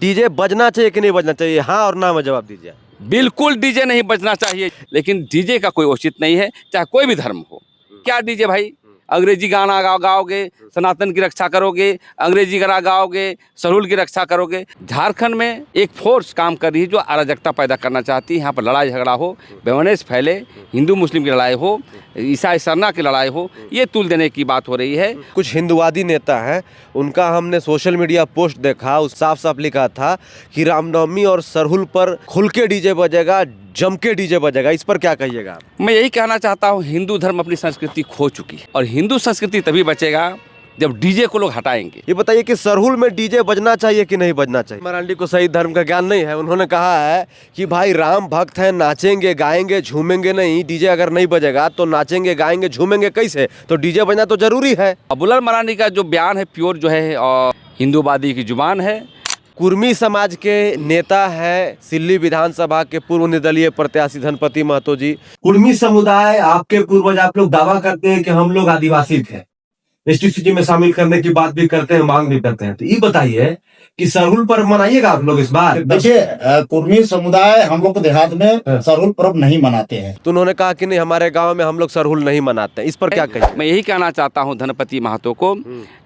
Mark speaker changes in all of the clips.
Speaker 1: DJ बजना चाहिए कि नहीं बजना चाहिए? हाँ और ना में जवाब दीजिए।
Speaker 2: बिल्कुल डीजे नहीं बजना चाहिए, लेकिन डीजे का कोई औचित नहीं है, चाहे कोई भी धर्म हो। क्या डीजे भाई? अंग्रेजी गाना गाओगे, सनातन की रक्षा करोगे, अंग्रेजी गाना गाओगे, सरहुल की रक्षा करोगे। झारखंड में एक फोर्स काम कर रही है जो अराजकता पैदा करना चाहती है। यहाँ पर लड़ाई झगड़ा हो, बेवनेस फैले, हिंदू मुस्लिम की लड़ाई हो, ईसाई सरना की लड़ाई हो, ये तुल देने की बात हो रही है।
Speaker 1: कुछ हिंदुवादी नेता हैं, उनका हमने सोशल मीडिया पोस्ट देखा, उस साफ साफ लिखा था कि रामनवमी और सरहुल पर खुल के डीजे बजेगा, जम के डीजे बजेगा। इस पर क्या कहिएगा आप?
Speaker 2: मैं यही कहना चाहता हूँ, हिंदू धर्म अपनी संस्कृति खो चुकी है और हिंदू संस्कृति तभी बचेगा जब डीजे को लोग हटाएंगे।
Speaker 1: ये बताइए कि सरहुल में डीजे बजना चाहिए कि नहीं बजना चाहिए? मरांडी को सही धर्म का ज्ञान नहीं है। उन्होंने कहा है कि भाई राम भक्त हैं, नाचेंगे गाएंगे झूमेंगे नहीं, डीजे अगर नहीं बजेगा तो नाचेंगे गाएंगे झूमेंगे कैसे? तो डीजे बजना तो जरूरी है।
Speaker 2: अबुल मरांडी का जो बयान है प्योर जो है और हिंदूवादी की जुबान है।
Speaker 1: कुर्मी समाज के नेता है, सिल्ली विधानसभा के पूर्व निर्दलीय प्रत्याशी धनपति महतो जी। कुर्मी समुदाय, आपके पूर्वज, आप लोग दावा करते हैं कि हम लोग आदिवासी थे, एसटीसीटी में शामिल करने की बात भी करते हैं, मांग भी करते हैं। तो ये बताइए कि सरहुल पर मनाइएगा आप लोग इस बार?
Speaker 3: देखिए, कुर्मी समुदाय हम लोग देहात में सरहुल पर्व नहीं मनाते हैं।
Speaker 1: तो उन्होंने कहा कि नहीं, हमारे गांव में हम लोग सरहुल नहीं मनाते। इस पर क्या कहिए?
Speaker 2: मैं यही कहना चाहता हूं धनपति महतो को,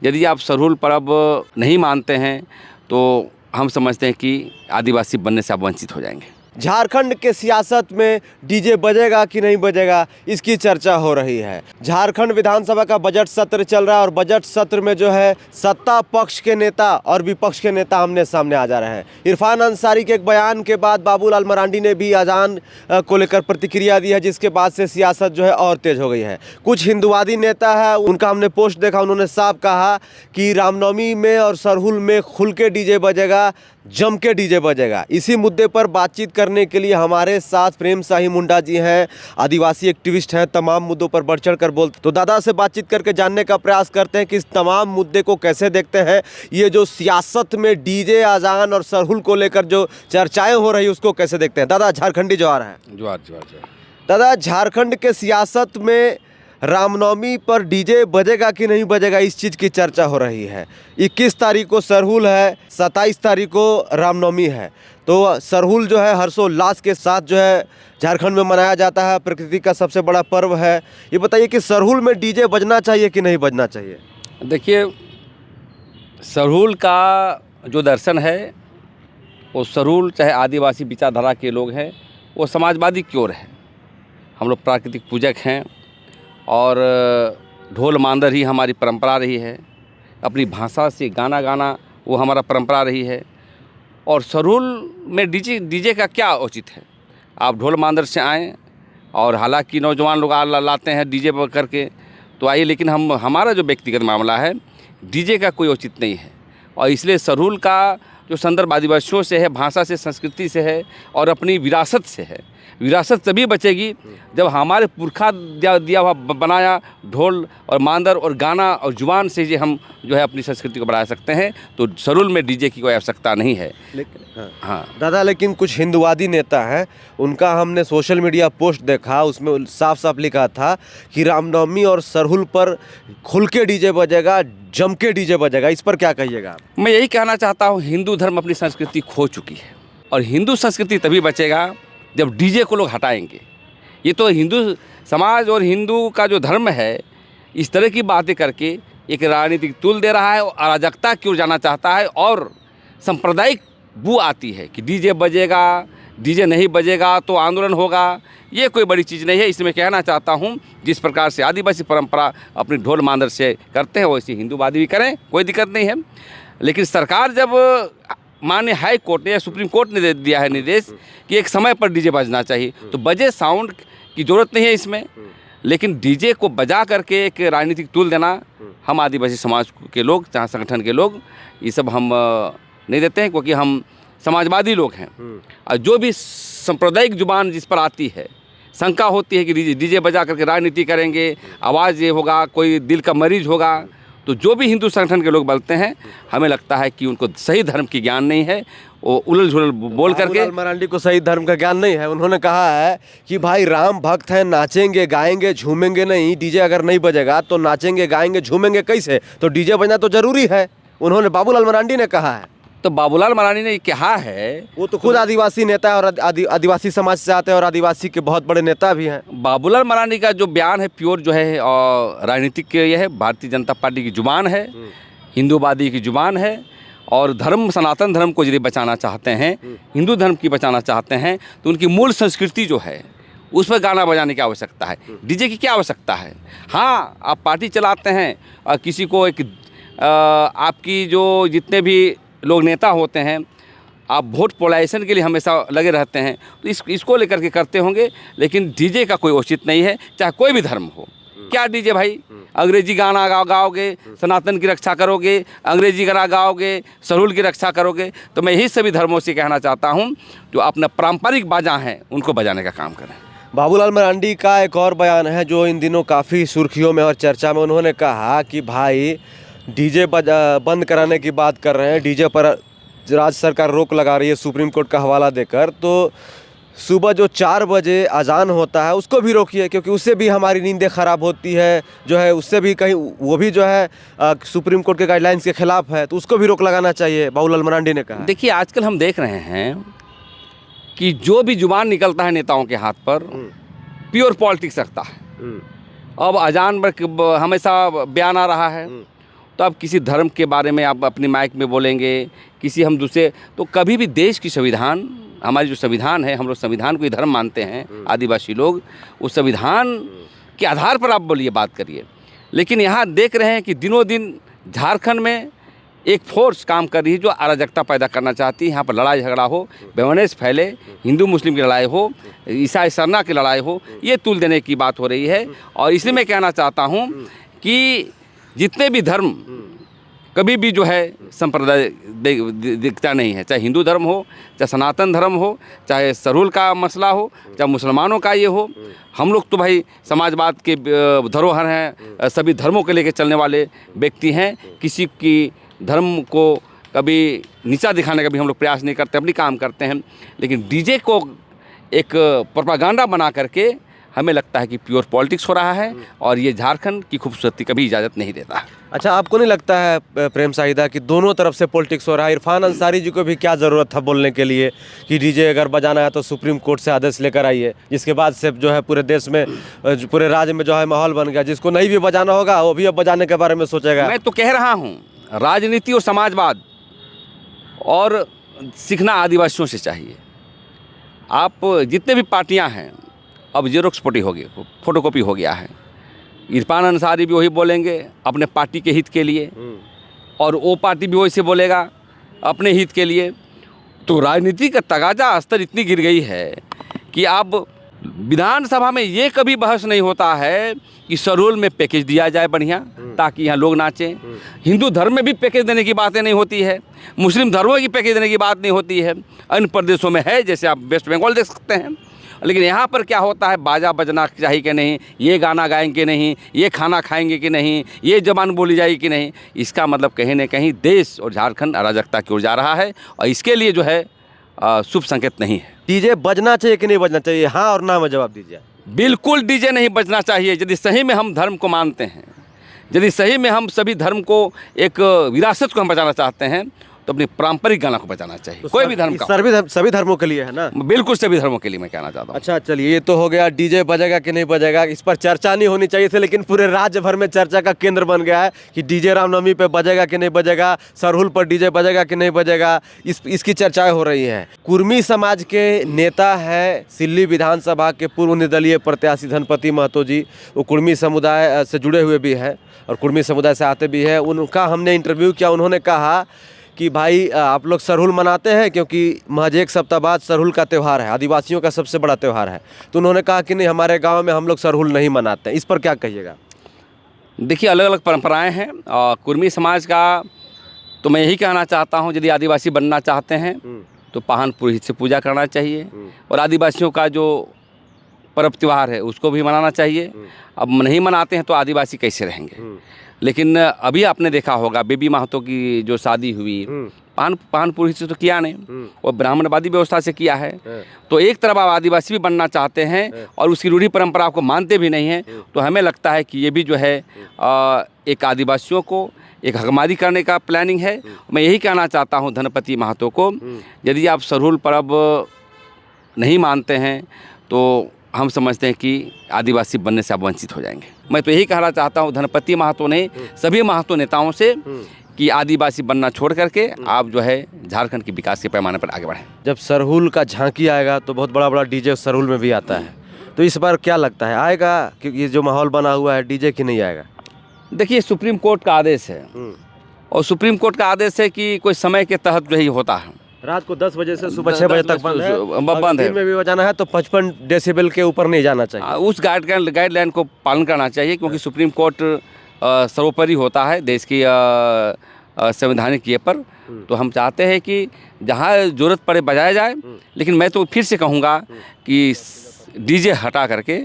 Speaker 2: यदि आप सरहुल पर्व नहीं मानते हैं तो हम समझते हैं कि आदिवासी बनने से आप वंचित हो जाएंगे।
Speaker 1: झारखंड के सियासत में डीजे बजेगा कि नहीं बजेगा, इसकी चर्चा हो रही है। झारखंड विधानसभा का बजट सत्र चल रहा है और बजट सत्र में जो है सत्ता पक्ष के नेता और विपक्ष के नेता आमने सामने आ जा रहे हैं। इरफान अंसारी के एक बयान के बाद बाबूलाल मरांडी ने भी अजान को लेकर प्रतिक्रिया दी है, जिसके बाद से सियासत जो है और तेज हो गई है। कुछ हिंदुवादी नेता है, उनका हमने पोस्ट देखा, उन्होंने साफ कहा कि रामनवमी में और सरहुल में खुल के डीजे बजेगा, जम के डीजे बजेगा। इसी मुद्दे पर बातचीत करने के लिए हमारे साथ प्रेम शाही मुंडा जी हैं, आदिवासी एक्टिविस्ट हैं, तमाम मुद्दों पर बढ़ चढ़ कर बोलते। तो दादा से बातचीत करके जानने का प्रयास करते हैं कि इस तमाम मुद्दे को कैसे देखते हैं। ये जो सियासत में डीजे, अजान और सरहुल को लेकर जो चर्चाएं हो रही है उसको कैसे देखते हैं? दादा झारखंडी जवार है।
Speaker 2: जोहार जोहार जोहार।
Speaker 1: दादा, झारखंड के सियासत में रामनवमी पर डीजे बजेगा कि नहीं बजेगा, इस चीज़ की चर्चा हो रही है। 21 तारीख को सरहुल है, 27 तारीख को रामनवमी है। तो सरहुल जो है हर्षोल्लास के साथ जो है झारखंड में मनाया जाता है, प्रकृति का सबसे बड़ा पर्व है। ये बताइए कि सरहुल में डीजे बजना चाहिए कि नहीं बजना चाहिए?
Speaker 2: देखिए, सरहुल का जो दर्शन है, वो सरहुल चाहे आदिवासी विचारधारा के लोग हैं, वो समाजवादी की ओर है। हम लोग प्राकृतिक पूजक हैं और ढोल मांदर ही हमारी परंपरा रही है। अपनी भाषा से गाना गाना वो हमारा परंपरा रही है। और सरहुल में डीजे का क्या औचित है? आप ढोल मांदर से आएँ, और हालांकि नौजवान लोग लाते हैं डीजे करके, तो आइए, लेकिन हमारा जो व्यक्तिगत मामला है, डीजे का कोई औचित नहीं है। और इसलिए सरहुल का जो संदर्भ आदिवासियों से है, भाषा से, संस्कृति से है और अपनी विरासत से है। विरासत तभी बचेगी जब हमारे पुरखा दिया हुआ बनाया ढोल और मांदर और गाना और जुबान से ही हम जो है अपनी संस्कृति को बढ़ा सकते हैं। तो सरहुल में डीजे की कोई आवश्यकता नहीं है।
Speaker 1: लेकिन
Speaker 2: हाँ
Speaker 1: दादा, लेकिन कुछ हिंदुवादी नेता हैं, उनका हमने सोशल मीडिया पोस्ट देखा, उसमें साफ साफ लिखा था कि रामनवमी और सरहुल पर खुल के डीजे बजेगा, जम के डीजे बजेगा। इस पर क्या कहिएगा आप?
Speaker 2: मैं यही कहना चाहता हूँ, हिंदू धर्म अपनी संस्कृति खो चुकी है और हिंदू संस्कृति तभी बचेगा जब डीजे को लोग हटाएंगे। ये तो हिंदू समाज और हिंदू का जो धर्म है, इस तरह की बातें करके एक राजनीतिक तुल दे रहा है और अराजकता की ओर जाना चाहता है। और सांप्रदायिक बू आती है कि डीजे बजेगा, डीजे नहीं बजेगा तो आंदोलन होगा। ये कोई बड़ी चीज़ नहीं है। इसमें कहना चाहता हूँ, जिस प्रकार से आदिवासी परंपरा अपनी ढोल मांदर से करते हैं, वैसे हिंदूवादी भी करें, कोई दिक्कत नहीं है। लेकिन सरकार जब माननीय हाई कोर्ट ने या सुप्रीम कोर्ट ने दे दिया है निर्देश कि एक समय पर डीजे बजना चाहिए, तो बजे, साउंड की ज़रूरत नहीं है इसमें। लेकिन डीजे को बजा करके एक राजनीतिक तुल देना, हम आदिवासी समाज के लोग, चाहे संगठन के लोग, ये सब हम नहीं देते हैं, क्योंकि हम समाजवादी लोग हैं। और जो भी सांप्रदायिक जुबान जिस पर आती है, शंका होती है कि डीजे बजा करके राजनीति करेंगे, आवाज़ ये होगा, कोई दिल का मरीज होगा, तो जो भी हिंदू संगठन के लोग बोलते हैं, हमें लगता है कि उनको सही धर्म की ज्ञान नहीं है। वो उलझ झुलझ बोल करके।
Speaker 1: मरांडी को सही धर्म का ज्ञान नहीं है। उन्होंने कहा है कि भाई राम भक्त हैं, नाचेंगे गाएंगे झूमेंगे नहीं, डीजे अगर नहीं बजेगा तो नाचेंगे गाएंगे झूमेंगे कैसे? तो डीजे बजना तो जरूरी है, उन्होंने, बाबूलाल मरांडी ने कहा है।
Speaker 2: तो बाबूलाल मरांडी ने कहा है,
Speaker 1: वो तो खुद आदिवासी नेता है और आदिवासी समाज से आते हैं और आदिवासी के बहुत बड़े नेता भी हैं।
Speaker 2: बाबूलाल मरांडी का जो बयान है प्योर जो है और राजनीतिक ये है, भारतीय जनता पार्टी की जुबान है, हिंदूवादी की जुबान है। और धर्म, सनातन धर्म को यदि बचाना चाहते हैं, हिंदू धर्म की बचाना चाहते हैं, तो उनकी मूल संस्कृति जो है उस पर गाना बजाने की आवश्यकता है, डीजे की क्या आवश्यकता है। हाँ, आप पार्टी चलाते हैं और किसी को एक आपकी जो जितने भी लोग नेता होते हैं, आप वोट पोलाइजेशन के लिए हमेशा लगे रहते हैं, तो इसको लेकर के करते होंगे, लेकिन डीजे का कोई औचित्य नहीं है, चाहे कोई भी धर्म हो। क्या डीजे भाई, अंग्रेजी गाना गाओगे, सनातन की रक्षा करोगे, अंग्रेजी गाना गाओगे, सरहुल की रक्षा करोगे। तो मैं यही सभी धर्मों से कहना चाहता हूँ जो अपना पारंपरिक बाजा हैं उनको बजाने का काम करें।
Speaker 1: बाबूलाल मरांडी का एक और बयान है जो इन दिनों काफ़ी सुर्खियों में और चर्चा में। उन्होंने कहा कि भाई डीजे बंद कराने की बात कर रहे हैं, डीजे पर राज्य सरकार रोक लगा रही है सुप्रीम कोर्ट का हवाला देकर, तो सुबह जो 4 बजे अजान होता है उसको भी रोकिए, क्योंकि उससे भी हमारी नींदें ख़राब होती है, जो है उससे भी कहीं वो भी जो है सुप्रीम कोर्ट के गाइडलाइंस के खिलाफ है, तो उसको भी रोक लगाना चाहिए, बाबूलाल मरांडी ने कहा।
Speaker 2: देखिए, आजकल हम देख रहे हैं कि जो भी जुबान निकलता है नेताओं के हाथ पर प्योर पॉलिटिक्स रखता है। अब अजान पर हमेशा बयान आ रहा है, तो अब किसी धर्म के बारे में आप अपनी माइक में बोलेंगे, किसी हम दूसरे, तो कभी भी देश की संविधान, हमारी जो संविधान है, हम लोग संविधान को ही धर्म मानते हैं आदिवासी लोग, उस संविधान के आधार पर आप बोलिए, बात करिए। लेकिन यहाँ देख रहे हैं कि दिनों दिन झारखंड में एक फोर्स काम कर रही है जो अराजकता पैदा करना चाहती है। यहाँ पर लड़ाई झगड़ा हो, बेवनेस फैले, हिंदू मुस्लिम की लड़ाई हो, ईसाई सरना की लड़ाई हो, ये तुल देने की बात हो रही है। और इसलिए मैं कहना चाहता हूँ कि जितने भी धर्म कभी भी जो है संप्रदाय दिखता नहीं है, चाहे हिंदू धर्म हो, चाहे सनातन धर्म हो, चाहे सरहुल का मसला हो, चाहे मुसलमानों का ये हो। हम लोग तो भाई समाजवाद के धरोहर हैं, सभी धर्मों के लेकर चलने वाले व्यक्ति हैं। किसी की धर्म को कभी नीचा दिखाने का भी हम लोग प्रयास नहीं करते, अपनी काम करते हैं। लेकिन डीजे को एक प्रोपागेंडा बना करके हमें लगता है कि प्योर पॉलिटिक्स हो रहा है और ये झारखंड की खूबसूरती कभी इजाज़त नहीं देता है।
Speaker 1: अच्छा, आपको नहीं लगता है प्रेम साहिदा कि दोनों तरफ से पॉलिटिक्स हो रहा है? इरफान अंसारी जी को भी क्या ज़रूरत था बोलने के लिए कि डीजे अगर बजाना है तो सुप्रीम कोर्ट से आदेश लेकर आइए, जिसके बाद से जो है पूरे देश में, पूरे राज्य में जो है माहौल बन गया। जिसको नहीं भी बजाना होगा वो भी अब बजाने के बारे में सोचेगा।
Speaker 2: मैं तो कह रहा हूँ, राजनीति और समाजवाद और सीखना आदिवासियों से चाहिए। आप जितने भी पार्टियाँ हैं, अब जेरोक्स फोटोकॉपी हो गया है। इरफान अंसारी भी वही बोलेंगे अपने पार्टी के हित के लिए, और वो पार्टी भी वैसे बोलेगा अपने हित के लिए। तो राजनीति का तगाजा स्तर इतनी गिर गई है कि अब विधानसभा में ये कभी बहस नहीं होता है कि सरहुल में पैकेज दिया जाए बढ़िया, ताकि यहाँ लोग नाचें। हिंदू धर्म में भी पैकेज देने की बातें नहीं होती है, मुस्लिम धर्मों की पैकेज देने की बात नहीं होती है। अन्य प्रदेशों में है, जैसे आप वेस्ट बंगाल देख सकते हैं। लेकिन यहाँ पर क्या होता है, बाजा बजना चाहिए कि नहीं, ये गाना गाएंगे कि नहीं, ये खाना खाएंगे कि नहीं, ये जबान बोली जाएगी कि नहीं। इसका मतलब कहीं ना कहीं देश और झारखंड अराजकता की ओर जा रहा है, और इसके लिए जो है शुभ संकेत नहीं है।
Speaker 1: डीजे बजना चाहिए कि नहीं बजना चाहिए? हाँ और ना में जवाब दीजिए।
Speaker 2: बिल्कुल डीजे नहीं बजना चाहिए। यदि सही में हम धर्म को मानते हैं, यदि सही में हम सभी धर्म को एक विरासत को हम बचाना चाहते हैं, तो अपने पारंपरिक गाना को बचाना चाहिए।
Speaker 1: तो
Speaker 2: कोई भी धर्म का,
Speaker 1: सभी धर्मों के लिए है ना?
Speaker 2: बिल्कुल सभी धर्मों के लिए मैं कहना चाहता हूँ।
Speaker 1: अच्छा, चलिए, ये तो हो गया डीजे बजेगा कि नहीं बजेगा, इस पर चर्चा नहीं होनी चाहिए थी, लेकिन पूरे राज्य भर में चर्चा का केंद्र बन गया है कि डीजे रामनवमी पे बजेगा कि नहीं बजेगा, सरहुल पर डीजे बजेगा कि नहीं बजेगा, इसकी चर्चाएं हो रही हैं। कुर्मी समाज के नेता हैं सिल्ली विधानसभा के पूर्व निर्दलीय प्रत्याशी धनपति महतो जी, वो कुर्मी समुदाय से जुड़े हुए भी हैं और कुर्मी समुदाय से आते भी हैं। उनका हमने इंटरव्यू किया। उन्होंने कहा कि भाई आप लोग सरहुल मनाते हैं क्योंकि महज एक सप्ताह बाद सरहुल का त्यौहार है, आदिवासियों का सबसे बड़ा त्यौहार है। तो उन्होंने कहा कि नहीं, हमारे गांव में हम लोग सरहुल नहीं मनाते हैं। इस पर क्या कहिएगा?
Speaker 2: देखिए, अलग अलग परंपराएं हैं और कुर्मी समाज का तो मैं यही कहना चाहता हूं, यदि आदिवासी बनना चाहते हैं तो पाहन पुरोहित से पूजा करना चाहिए, और आदिवासियों का जो पर्व त्यौहार है उसको भी मनाना चाहिए। अब नहीं मनाते हैं तो आदिवासी कैसे रहेंगे? लेकिन अभी आपने देखा होगा बेबी महतो की जो शादी हुई पानपुरी से तो किया नहीं, और ब्राह्मणवादी व्यवस्था से किया है। तो एक तरफ आप आदिवासी भी बनना चाहते हैं और उसकी रूढ़ी परंपरा को मानते भी नहीं हैं, तो हमें लगता है कि ये भी जो है एक आदिवासियों को एक हकमारी करने का प्लानिंग है। मैं यही कहना चाहता हूँ धनपति महतो को, यदि आप सरहुल पर्व नहीं मानते हैं तो हम समझते हैं कि आदिवासी बनने से आप वंचित हो जाएंगे। मैं तो यही कहना चाहता हूँ धनपति महतो ने सभी महतो नेताओं से कि आदिवासी बनना छोड़ करके आप जो है झारखंड के विकास के पैमाने पर आगे बढ़ें।
Speaker 1: जब सरहुल का झांकी आएगा तो बहुत बड़ा बड़ा डीजे सरहुल में भी आता है, तो इस बार क्या लगता है आएगा, क्योंकि ये जो माहौल बना हुआ है डीजे की नहीं आएगा?
Speaker 2: देखिए सुप्रीम कोर्ट का आदेश है, और सुप्रीम कोर्ट का आदेश है कि कोई समय के तहत जो ही होता है।
Speaker 1: रात को 10 बजे से सुबह 6 बजे तक बंद है,
Speaker 2: बंद है।
Speaker 1: दिन में भी बजाना है तो 55 डेसिबल के ऊपर नहीं जाना चाहिए।
Speaker 2: उस गाइडलाइन को पालन करना चाहिए, क्योंकि सुप्रीम कोर्ट सर्वोपरि होता है देश की संवैधानिक ये पर। तो हम चाहते हैं कि जहाँ ज़रूरत पड़े बजाया जाए, लेकिन मैं तो फिर से कहूँगा कि डीजे हटा करके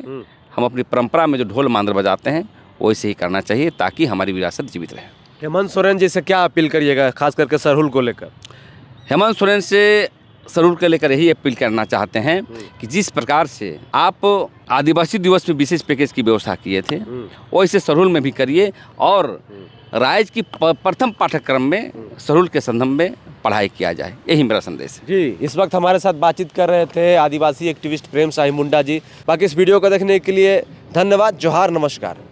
Speaker 2: हम अपनी परंपरा में जो ढोल मांदर बजाते हैं वैसे ही करना चाहिए, ताकि हमारी विरासत जीवित रहे।
Speaker 1: हेमंत सोरेन जी से क्या अपील करिएगा खास करके सरहुल को लेकर?
Speaker 2: हेमंत सोरेन से सरहुल को लेकर यही अपील करना चाहते हैं कि जिस प्रकार से आप आदिवासी दिवस में विशेष पैकेज की व्यवस्था किए थे वैसे सरहुल में भी करिए, और राज्य की प्रथम पाठ्यक्रम में सरहुल के संदर्भ में पढ़ाई किया जाए, यही मेरा संदेश है।
Speaker 1: जी, इस वक्त हमारे साथ बातचीत कर रहे थे आदिवासी एक्टिविस्ट प्रेम साहिब मुंडा जी। बाकी इस वीडियो को देखने के लिए धन्यवाद। जोहार, नमस्कार।